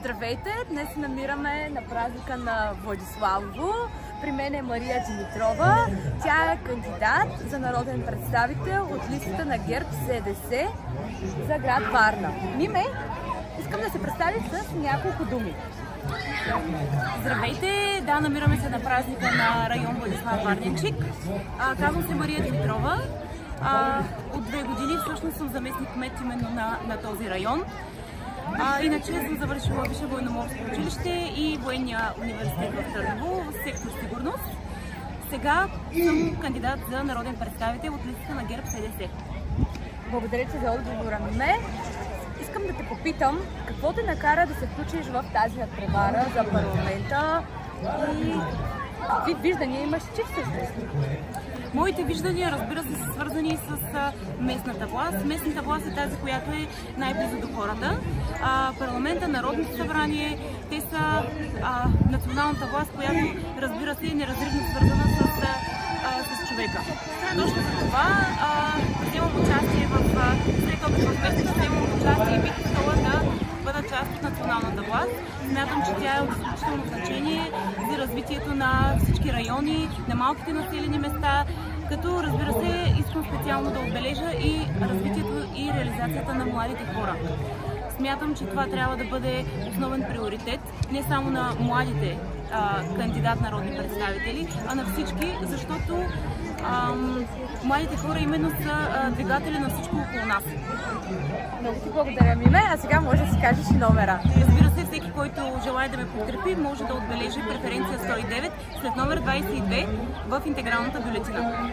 Здравейте! Днес се намираме на празника на Владиславово. При мен е Мария Димитрова. Тя е кандидат за народен представител от листата на ГЕРБ-СДС за град Варна. Миме, искам да се представя с няколко думи. Здравейте! Да, намираме се на празника на район Владислав Варненчик. Казвам се Мария Димитрова. От 2 години всъщност съм заместник-кмет именно на този район. Иначе съм завършила Висше военноморско училище и Военния университет в Търново в сектор сигурност. Сега съм кандидат за народен представител от листата на ГЕРБ-СДС. Благодаря ти за отговора. Миме, искам да те попитам, какво те накара да се включиш в тази надпревара за парламента и какви виждания имаш ти всъщност? Моите виждания, разбира се, са свързани с местната власт. Местната власт е тази, която е най-близо до хората. Парламента, Народното събрание, те са националната власт, която, разбира се, е неразривно свързана с човека. Точно за това вземам участие след като в местната, вземам участие и бих искала да бъда част от националната власт. Смятам, че тя е от изключително значение за развитието на всички райони, на малките населени места, като, разбира се, искам специално да отбележа и развитието и реализацията на младите хора. Смятам, че това трябва да бъде основен приоритет не само на младите кандидат народни представители, а на всички, защото младите хора именно са двигатели на всичко около нас. Много ти благодаря, Миме, а сега може да си кажеш номера. Разбира се, всеки, който желая да ме подкрепи, може да отбележи преференция 109 след номер 22 в интегралната бюлетина.